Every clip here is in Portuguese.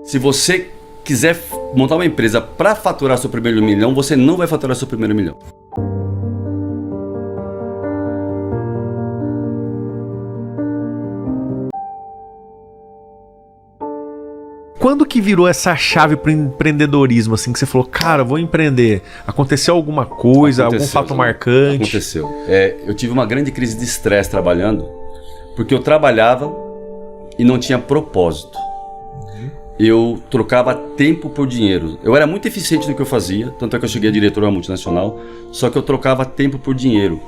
Se você quiser montar uma empresa para faturar seu primeiro milhão, você não vai faturar seu primeiro milhão. Quando que virou essa chave pro empreendedorismo, assim, que você falou, cara, vou empreender? Aconteceu alguma coisa, algum fato marcante? Aconteceu. Eu tive uma grande crise de estresse trabalhando, porque eu trabalhava e não tinha propósito. Eu trocava tempo por dinheiro. Eu era muito eficiente no que eu fazia, tanto é que eu cheguei a diretor de uma multinacional, só que eu trocava tempo por dinheiro.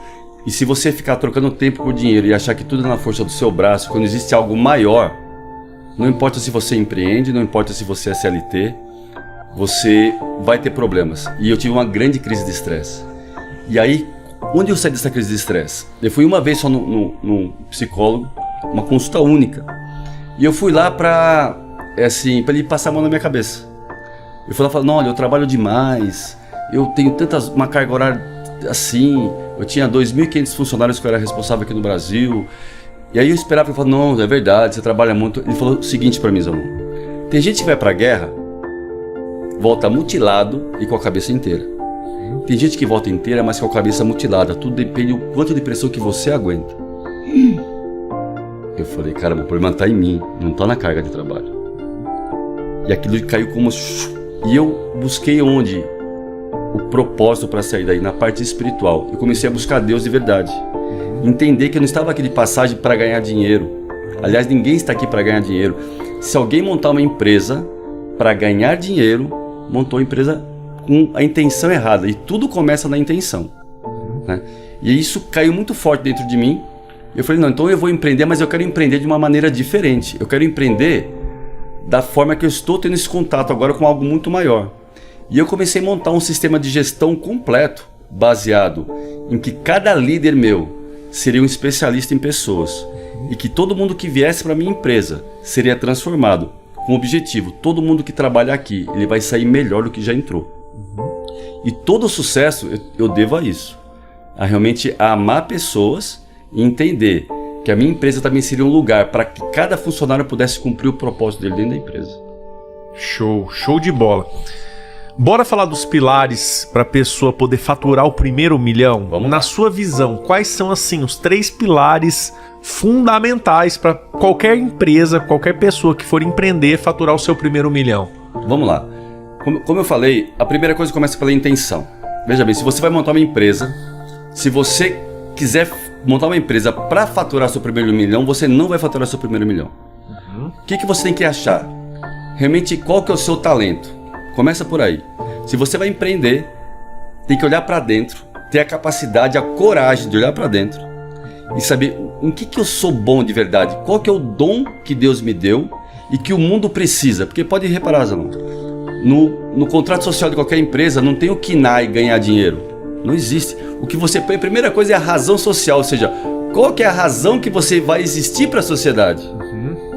E se você ficar trocando tempo por dinheiro e achar que tudo é na força do seu braço, quando existe algo maior, não importa se você empreende, não importa se você é CLT, você vai ter problemas. E eu tive uma grande crise de estresse. E aí, onde eu saí dessa crise de estresse? Eu fui uma vez só num psicólogo, uma consulta única. E eu fui lá para ele passar a mão na minha cabeça. Eu fui lá e falei, não, olha, eu trabalho demais, eu tenho uma carga horária assim, eu tinha 2.500 funcionários que eu era responsável aqui no Brasil. E aí eu esperava, ele falou, não, é verdade, você trabalha muito. Ele falou o seguinte pra mim, Zanon, tem gente que vai pra guerra, volta mutilado e com a cabeça inteira. Tem gente que volta inteira, mas com a cabeça mutilada. Tudo depende do quanto de pressão que você aguenta. Eu falei, caramba, o problema tá em mim, não tá na carga de trabalho. E aquilo caiu como... E eu busquei onde? O propósito para sair daí, na parte espiritual. Eu comecei a buscar Deus de verdade. Entender que eu não estava aqui de passagem para ganhar dinheiro. Aliás, ninguém está aqui para ganhar dinheiro. Se alguém montar uma empresa para ganhar dinheiro, montou a empresa com a intenção errada. E tudo começa na intenção, né? E isso caiu muito forte dentro de mim. Eu falei, não, então eu vou empreender, mas eu quero empreender de uma maneira diferente. Eu quero empreender da forma que eu estou tendo esse contato agora com algo muito maior. E eu comecei a montar um sistema de gestão completo, baseado em que cada líder meu seria um especialista em pessoas e que todo mundo que viesse para minha empresa seria transformado com o objetivo, todo mundo que trabalha aqui, ele vai sair melhor do que já entrou. E todo o sucesso eu devo a isso, a realmente amar pessoas e entender que a minha empresa também seria um lugar para que cada funcionário pudesse cumprir o propósito dele dentro da empresa. Show de bola. Bora falar dos pilares para a pessoa poder faturar o primeiro milhão? Vamos lá. Na sua visão, quais são assim os 3 pilares fundamentais para qualquer empresa, qualquer pessoa que for empreender faturar o seu primeiro milhão? Vamos lá. Como eu falei, a primeira coisa começa pela intenção. Veja bem, se você vai montar uma empresa, se você quiser montar uma empresa para faturar seu primeiro milhão, você não vai faturar seu primeiro milhão. O que você tem que achar? Realmente, qual que é o seu talento? Começa por aí. Se você vai empreender, tem que olhar para dentro, ter a capacidade, a coragem de olhar para dentro e saber em que eu sou bom de verdade, qual que é o dom que Deus me deu e que o mundo precisa. Porque pode reparar, Zanon, no contrato social de qualquer empresa não tem o KINAI ganhar dinheiro. Não existe. O que você põe, a primeira coisa é a razão social, ou seja, qual que é a razão que você vai existir para a sociedade.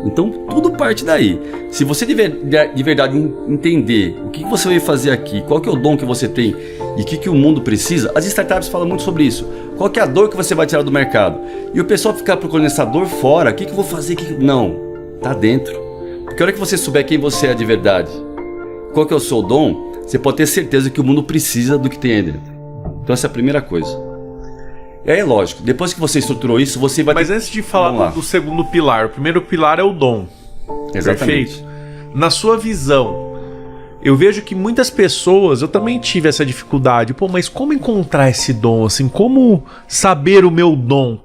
Então tudo parte daí. Se você de verdade entender o que você vai fazer aqui, qual que é o dom que você tem e o que o mundo precisa, as startups falam muito sobre isso. Qual que é a dor que você vai tirar do mercado? E o pessoal ficar procurando essa dor fora, o que eu vou fazer? Não, tá dentro. Porque a hora que você souber quem você é de verdade, qual que é o seu dom, você pode ter certeza que o mundo precisa do que tem aí dentro. Então essa é a primeira coisa. E aí é lógico, depois que você estruturou isso, você vai... Mas antes de falar do segundo pilar, o primeiro pilar é o dom. Exatamente. Perfeito? Na sua visão, eu vejo que muitas pessoas, eu também tive essa dificuldade, mas como encontrar esse dom, assim, como saber o meu dom?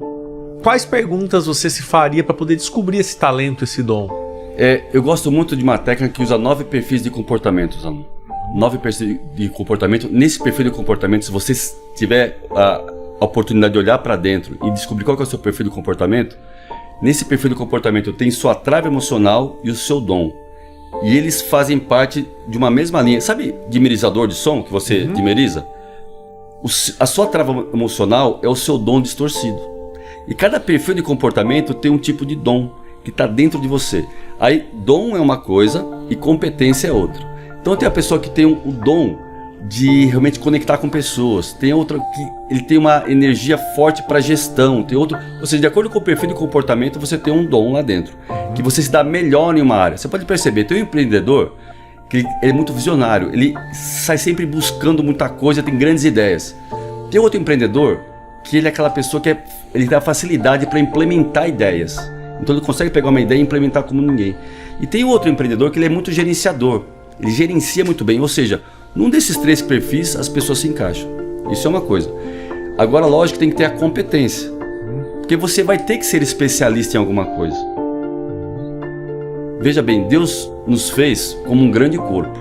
Quais perguntas você se faria para poder descobrir esse talento, esse dom? Eu gosto muito de uma técnica que usa 9 perfis de comportamento, 9 perfis de comportamento. Nesse perfil de comportamento, se você tiver a oportunidade de olhar para dentro e descobrir qual que é o seu perfil de comportamento, nesse perfil de comportamento tem sua trava emocional e o seu dom. E eles fazem parte de uma mesma linha. Sabe dimerizador de som que você dimeriza? A sua trava emocional é o seu dom distorcido. E cada perfil de comportamento tem um tipo de dom que está dentro de você. Aí dom é uma coisa e competência é outra. Então tem a pessoa que tem o dom de realmente conectar com pessoas. Tem outro que ele tem uma energia forte para gestão. Tem outro, ou seja, de acordo com o perfil de comportamento, você tem um dom lá dentro, que você se dá melhor em uma área. Você pode perceber, tem um empreendedor que ele é muito visionário, ele sai sempre buscando muita coisa, tem grandes ideias. Tem outro empreendedor que ele é aquela pessoa que ele tem a facilidade para implementar ideias. Então ele consegue pegar uma ideia e implementar como ninguém. E tem outro empreendedor que ele é muito gerenciador. Ele gerencia muito bem, ou seja, num desses 3 perfis as pessoas se encaixam. Isso é uma coisa. Agora, lógico que tem que ter a competência, porque você vai ter que ser especialista em alguma coisa. Veja bem, Deus nos fez como um grande corpo.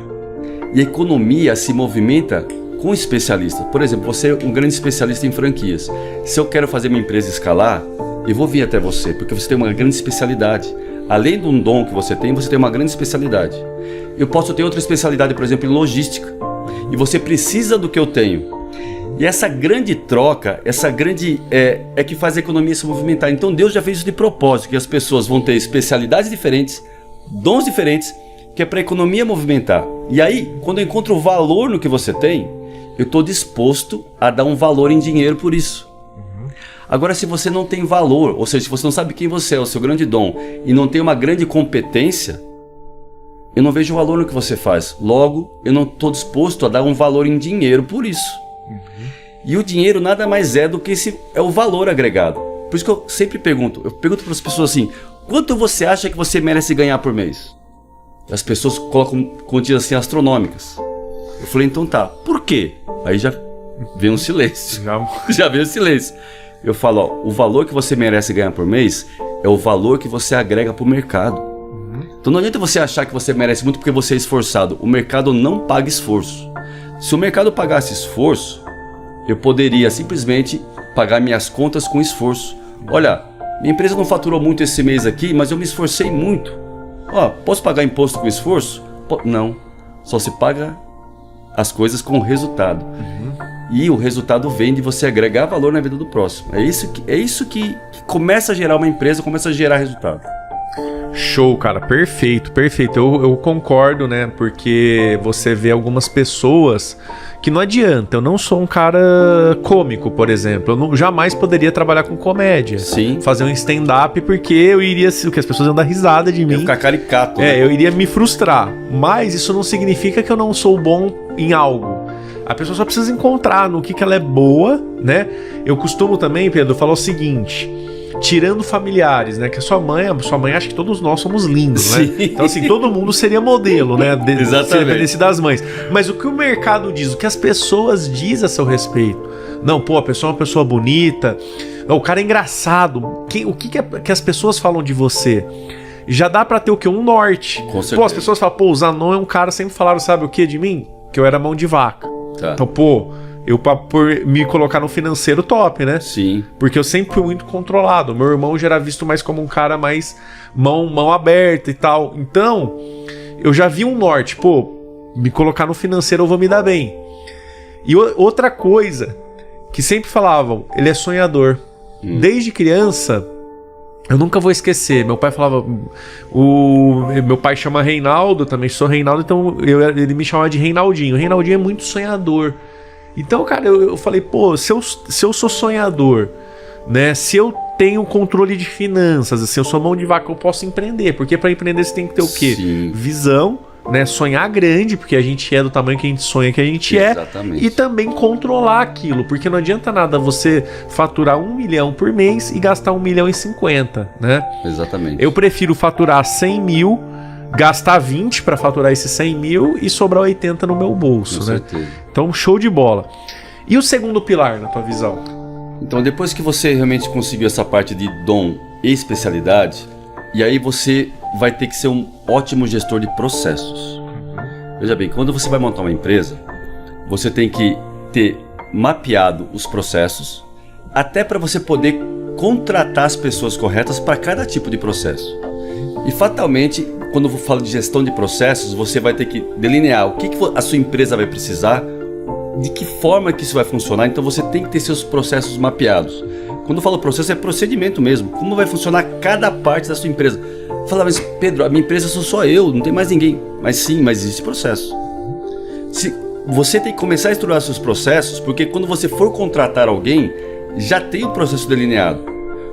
E a economia se movimenta com especialistas. Por exemplo, você é um grande especialista em franquias. Se eu quero fazer minha empresa escalar, eu vou vir até você, porque você tem uma grande especialidade. Além de um dom que você tem uma grande especialidade. Eu posso ter outra especialidade, por exemplo, em logística. E você precisa do que eu tenho. E essa grande troca, é que faz a economia se movimentar. Então Deus já fez isso de propósito, que as pessoas vão ter especialidades diferentes, dons diferentes, que é para a economia movimentar. E aí, quando eu encontro o valor no que você tem, eu estou disposto a dar um valor em dinheiro por isso. Agora, se você não tem valor, ou seja, se você não sabe quem você é, o seu grande dom, e não tem uma grande competência, eu não vejo valor no que você faz. Logo, eu não estou disposto a dar um valor em dinheiro por isso. E o dinheiro nada mais é do que é o valor agregado. Por isso que eu sempre pergunto para as pessoas assim, quanto você acha que você merece ganhar por mês? As pessoas colocam quantias assim astronômicas. Eu falei, então tá, por quê? Aí já vem um silêncio. Já vem um silêncio. Eu falo, ó, o valor que você merece ganhar por mês é o valor que você agrega para o mercado. Então não adianta você achar que você merece muito porque você é esforçado. O mercado não paga esforço. Se o mercado pagasse esforço, eu poderia simplesmente pagar minhas contas com esforço. Olha, minha empresa não faturou muito esse mês aqui, mas eu me esforcei muito. Ó, posso pagar imposto com esforço? Não, só se paga as coisas com resultado. E o resultado vem de você agregar valor na vida do próximo. É isso que começa a gerar uma empresa, começa a gerar resultado. Show, cara, perfeito. Eu concordo, né? Porque você vê algumas pessoas que não adianta. Eu não sou um cara cômico, por exemplo. Eu jamais poderia trabalhar com comédia. Sim. Fazer um stand-up, porque eu iria... que as pessoas iam dar risada de mim. Ia ficar caricato. Né? Eu iria me frustrar. Mas isso não significa que eu não sou bom em algo. A pessoa só precisa encontrar no que ela é boa, né? Eu costumo também, Pedro, falar o seguinte... Tirando familiares, né? Que a sua mãe acha que todos nós somos lindos, Sim. né? Então, assim, todo mundo seria modelo, né? Exatamente. Se dependesse das mães. Mas o que o mercado diz, o que as pessoas dizem a seu respeito? Não, pô, a pessoa é uma pessoa bonita, o cara é engraçado. O que as pessoas falam de você? Já dá pra ter o quê? Um norte. Com certeza. Pô, as pessoas falam, pô, o Zanon é um cara, sempre falaram, sabe o que de mim? Que eu era mão de vaca. Tá. Então, pô... Eu, por me colocar no financeiro top, né? Sim. Porque eu sempre fui muito controlado. Meu irmão já era visto mais como um cara mais mão aberta e tal. Então, eu já vi um norte. Pô, me colocar no financeiro eu vou me dar bem. E outra coisa que sempre falavam, ele é sonhador. Desde criança, eu nunca vou esquecer. Meu pai falava... Meu pai chama Reinaldo, também sou Reinaldo, então ele me chamava de Reinaldinho. O Reinaldinho é muito sonhador. Então, cara, eu falei, pô, se eu sou sonhador, né? Se eu tenho controle de finanças, assim, eu sou mão de vaca, eu posso empreender. Porque para empreender você tem que ter o quê? Sim. Visão, né? Sonhar grande, porque a gente é do tamanho que a gente sonha que a gente Exatamente. E também controlar aquilo. Porque não adianta nada você faturar 1 milhão por mês e gastar 1,50 milhão, né? Exatamente. Eu prefiro faturar 100 mil... gastar 20 para faturar esses 100 mil e sobrar 80 no meu bolso, Com né? certeza. Então, show de bola. E o segundo pilar, na tua visão? Então, depois que você realmente conseguiu essa parte de dom e especialidade, e aí você vai ter que ser um ótimo gestor de processos. Veja bem, quando você vai montar uma empresa, você tem que ter mapeado os processos, até para você poder contratar as pessoas corretas para cada tipo de processo. E fatalmente, quando eu falo de gestão de processos, você vai ter que delinear o que a sua empresa vai precisar, de que forma que isso vai funcionar. Então você tem que ter seus processos mapeados. Quando eu falo processo, é procedimento mesmo. Como vai funcionar cada parte da sua empresa. Fala, mas Pedro, a minha empresa sou só eu, não tem mais ninguém. Mas sim, mas existe processo. você tem que começar a estruturar seus processos, porque quando você for contratar alguém, já tem o processo delineado.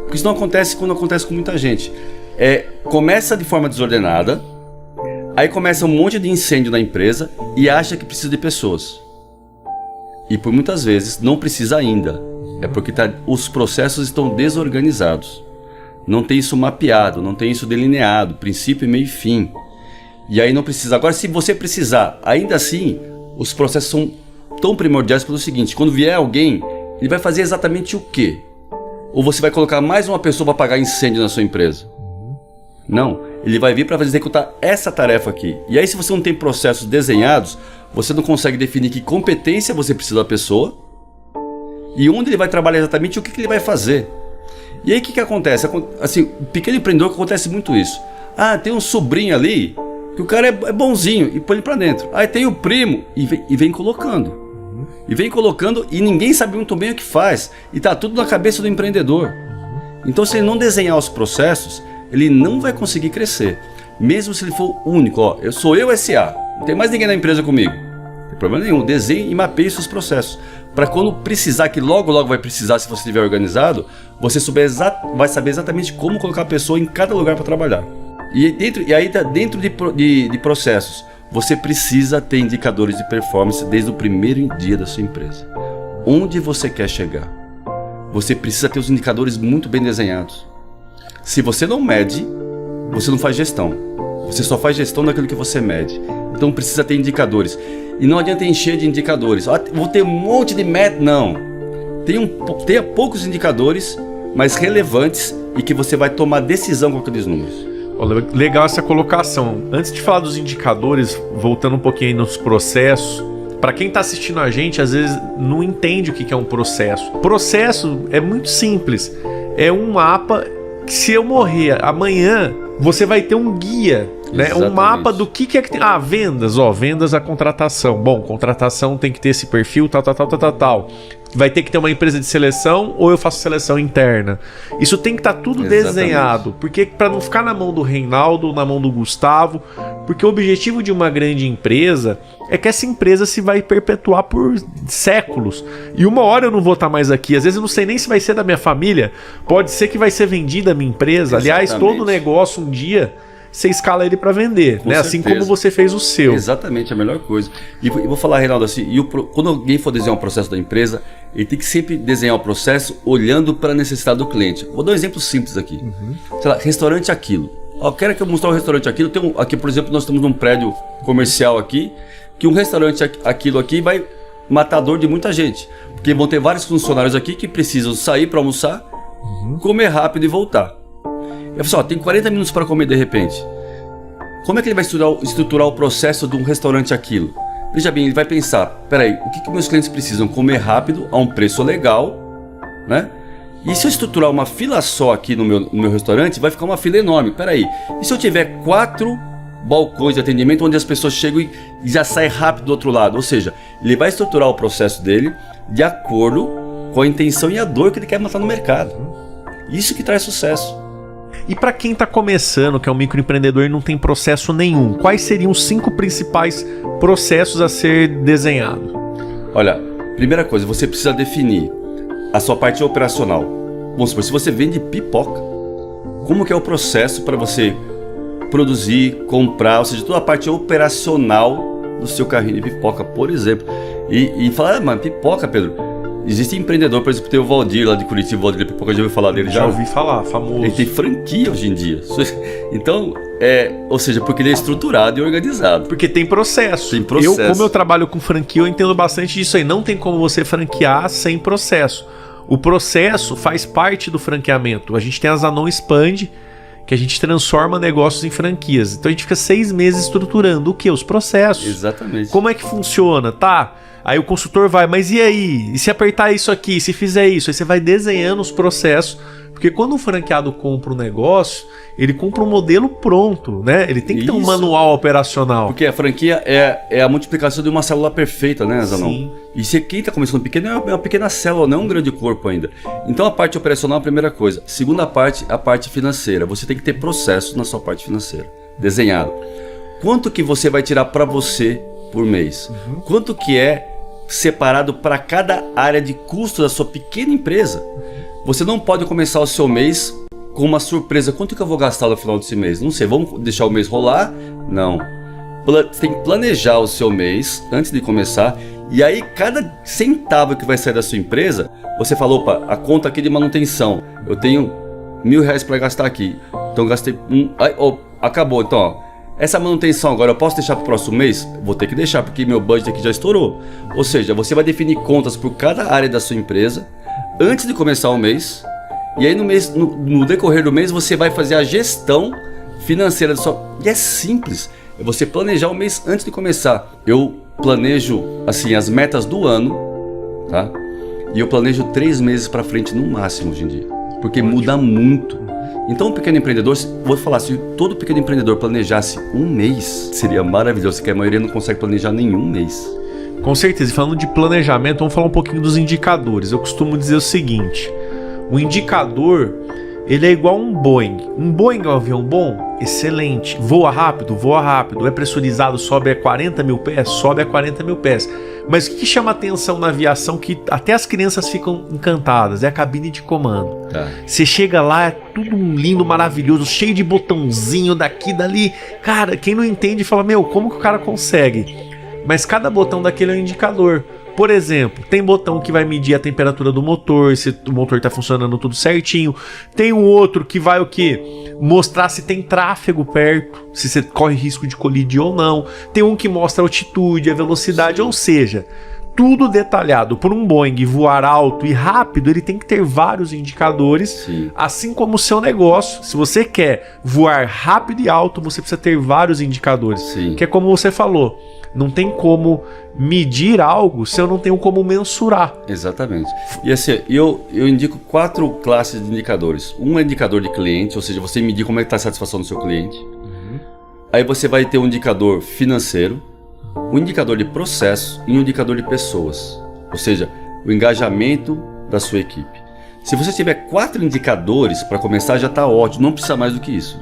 Porque isso não acontece quando acontece com muita gente. Começa de forma desordenada, aí começa um monte de incêndio na empresa e acha que precisa de pessoas. E por muitas vezes não precisa ainda. É porque os processos estão desorganizados. Não tem isso mapeado, não tem isso delineado, princípio, meio e fim. E aí não precisa. Agora, se você precisar, ainda assim, os processos são tão primordiais pelo seguinte: quando vier alguém, ele vai fazer exatamente o quê? Ou você vai colocar mais uma pessoa para apagar incêndio na sua empresa? Não, ele vai vir para executar essa tarefa aqui. E aí, se você não tem processos desenhados, você não consegue definir que competência você precisa da pessoa e onde ele vai trabalhar exatamente, o que ele vai fazer. E aí o que acontece? Assim, o pequeno empreendedor, acontece muito isso. Tem um sobrinho ali, que o cara é bonzinho, e põe ele pra dentro. Aí tem o primo, e vem colocando. E vem colocando, e ninguém sabe muito bem o que faz. E tá tudo na cabeça do empreendedor. Então, se ele não desenhar os processos, ele não vai conseguir crescer. Mesmo se ele for único. Eu sou eu SA, não tem mais ninguém na empresa comigo. Não tem problema nenhum, desenhe e mapeie seus processos. Para quando precisar, que logo vai precisar, se você estiver organizado, você vai saber exatamente como colocar a pessoa em cada lugar para trabalhar. E aí dentro de processos, você precisa ter indicadores de performance desde o primeiro dia da sua empresa. Onde você quer chegar? Você precisa ter os indicadores muito bem desenhados. Se você não mede, você não faz gestão. Você só faz gestão daquilo que você mede. Então precisa ter indicadores. E não adianta encher de indicadores. Vou ter um monte de meta. Não. Tenha poucos indicadores, mas relevantes e que você vai tomar decisão com aqueles números. Legal essa colocação. Antes de falar dos indicadores, voltando um pouquinho aí nos processos, para quem está assistindo a gente, às vezes não entende o que é um processo. Processo é muito simples. É um mapa que, se eu morrer amanhã, você vai ter um guia, né? Um mapa do que é que tem. Vendas, vendas a contratação. Bom, contratação tem que ter esse perfil, tal. Vai ter que ter uma empresa de seleção ou eu faço seleção interna. Isso tem que estar tudo desenhado, porque para não ficar na mão do Reinaldo, na mão do Gustavo, porque o objetivo de uma grande empresa é que essa empresa se vai perpetuar por séculos. E uma hora eu não vou estar mais aqui, às vezes eu não sei nem se vai ser da minha família, pode ser que vai ser vendida a minha empresa. Aliás, todo negócio um dia você escala ele para vender, né? Assim como você fez o seu. Exatamente, a melhor coisa. E vou falar, Reinaldo, assim, quando alguém for desenhar um processo da empresa, ele tem que sempre desenhar o processo olhando para a necessidade do cliente. Vou dar um exemplo simples aqui. Sei lá, restaurante Aquilo. Quero que eu mostrar o restaurante Aquilo. Aqui, por exemplo, nós estamos num prédio comercial aqui, que um restaurante Aquilo aqui vai matar a dor de muita gente. Porque vão ter vários funcionários aqui que precisam sair para almoçar, comer rápido e voltar. Eu falo, tem 40 minutos para comer de repente. Como é que ele vai estruturar o processo de um restaurante Aquilo? Veja bem, ele vai pensar, peraí, o que meus clientes precisam? Comer rápido, a um preço legal, né? E se eu estruturar uma fila só aqui no meu restaurante, vai ficar uma fila enorme. Peraí, e se eu tiver 4 balcões de atendimento onde as pessoas chegam e já saem rápido do outro lado? Ou seja, ele vai estruturar o processo dele de acordo com a intenção e a dor que ele quer matar no mercado. Isso que traz sucesso. E para quem está começando, que é um microempreendedor e não tem processo nenhum, quais seriam os 5 principais processos a ser desenhado? Olha, primeira coisa, você precisa definir a sua parte operacional. Vamos supor, se você vende pipoca, como que é o processo para você produzir, comprar, ou seja, toda a parte operacional do seu carrinho de pipoca, por exemplo. E falar, mano, pipoca, Pedro. Existe empreendedor, por exemplo, tem o Valdir lá de Curitiba, o Valdir Pipoca, já ouviu falar dele? Já ouvi falar, famoso. Ele tem franquia hoje em dia. Então, ou seja, porque ele é estruturado e organizado. Porque tem processo. Tem processo. Como eu trabalho com franquia, eu entendo bastante disso aí. Não tem como você franquear sem processo. O processo faz parte do franqueamento. A gente tem a Zanon Expand, que a gente transforma negócios em franquias. Então a gente fica 6 meses estruturando o quê? Os processos. Exatamente. Como é que funciona? Tá? Aí o consultor vai, mas e aí? E se apertar isso aqui? Se fizer isso? Aí você vai desenhando os processos. Porque quando um franqueado compra um negócio, ele compra um modelo pronto, né? Ele tem que ter um manual operacional. Porque a franquia é a multiplicação de uma célula perfeita, né, Zanon? Sim. E se quem está começando pequeno é uma pequena célula, não é um grande corpo ainda. Então a parte operacional é a primeira coisa. Segunda parte, a parte financeira. Você tem que ter processos na sua parte financeira, desenhado. Quanto que você vai tirar para você por mês. Quanto que é separado para cada área de custo da sua pequena empresa? Você não pode começar o seu mês com uma surpresa. Quanto que eu vou gastar no final desse mês? Não sei, vamos deixar o mês rolar? Não. Você tem que planejar o seu mês antes de começar. E aí, cada centavo que vai sair da sua empresa, você fala, opa, a conta aqui de manutenção, eu tenho R$1.000 para gastar aqui. Então, gastei acabou. Então, ó, essa manutenção agora eu posso deixar para o próximo mês? Vou ter que deixar, porque meu budget aqui já estourou. Ou seja, você vai definir contas por cada área da sua empresa antes de começar o mês. E aí, no decorrer do mês, você vai fazer a gestão financeira da sua... E é simples. É você planejar o mês antes de começar. Eu planejo, assim, as metas do ano, tá? E eu planejo 3 meses para frente no máximo hoje em dia. Porque muda muito. Então, o pequeno empreendedor, vou falar, se todo pequeno empreendedor planejasse um mês, seria maravilhoso, porque a maioria não consegue planejar nenhum mês. Com certeza. E falando de planejamento, vamos falar um pouquinho dos indicadores. Eu costumo dizer o seguinte: o indicador, ele é igual um Boeing. Um Boeing é um avião bom? Excelente. Voa rápido? Voa rápido. É pressurizado? Sobe a 40 mil pés? Sobe a 40 mil pés. Mas o que chama atenção na aviação, que até as crianças ficam encantadas, é a cabine de comando. Você chega lá, é tudo lindo, maravilhoso, cheio de botãozinho daqui, dali. Cara, quem não entende fala, meu, como que o cara consegue? Mas cada botão daquele é um indicador. Por exemplo, tem botão que vai medir a temperatura do motor, se o motor está funcionando tudo certinho. Tem um outro que vai o quê? Mostrar se tem tráfego perto, se você corre risco de colidir ou não. Tem um que mostra a altitude, a velocidade, ou seja, tudo detalhado. Por um Boeing voar alto e rápido, ele tem que ter vários indicadores. Sim. Assim como o seu negócio. Se você quer voar rápido e alto, você precisa ter vários indicadores. Sim. Que é como você falou. Não tem como medir algo se eu não tenho como mensurar. Exatamente. E assim, eu indico 4 classes de indicadores. Um é indicador de cliente, ou seja, você medir como é que está a satisfação do seu cliente. Aí você vai ter um indicador financeiro, um indicador de processo e um indicador de pessoas. Ou seja, o engajamento da sua equipe. Se você tiver 4 indicadores para começar, já está ótimo. Não precisa mais do que isso.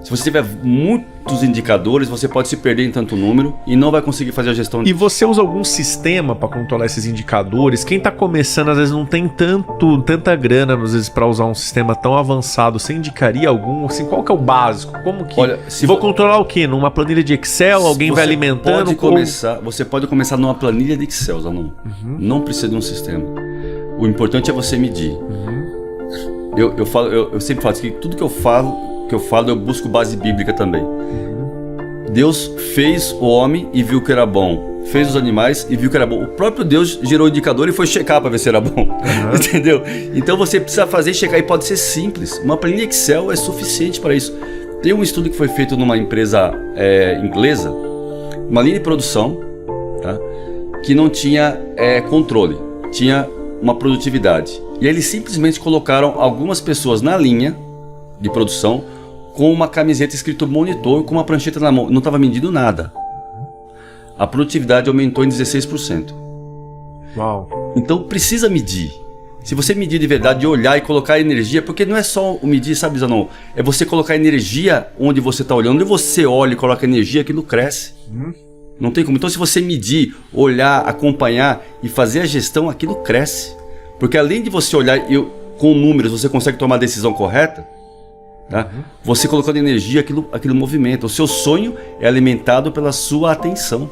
Se você tiver muitos indicadores, você pode se perder em tanto número e não vai conseguir fazer a gestão. E você usa algum sistema para controlar esses indicadores? Quem está começando às vezes não tem tanta grana às vezes para usar um sistema tão avançado. Você indicaria algum? Assim, qual que é o básico? Como que? Olha, vou controlar o quê? Numa planilha de Excel? Alguém vai alimentando? Você pode começar numa planilha de Excel, Zanon. Não precisa de um sistema. O importante é você medir. Eu sempre falo que tudo que eu falo, eu busco base bíblica também. Deus fez o homem e viu que era bom. Fez os animais e viu que era bom. O próprio Deus gerou o indicador e foi checar para ver se era bom. Entendeu? Então você precisa fazer e checar, e pode ser simples. Uma planilha Excel é suficiente para isso. Tem um estudo que foi feito numa empresa inglesa, uma linha de produção, tá? Que não tinha controle, tinha uma produtividade. E eles simplesmente colocaram algumas pessoas na linha de produção com uma camiseta escrito monitor, com uma prancheta na mão. Não estava medindo nada. A produtividade aumentou em 16%. Uau. Então precisa medir. Se você medir de verdade, olhar e colocar energia, porque não é só o medir, sabe, Zanon? É você colocar energia onde você está olhando. Onde você olha e coloca energia, aquilo cresce. Não tem como. Então se você medir, olhar, acompanhar e fazer a gestão, aquilo cresce. Porque além de você olhar com números, você consegue tomar a decisão correta. Tá? Você colocando energia, aquilo movimenta. O seu sonho é alimentado pela sua atenção.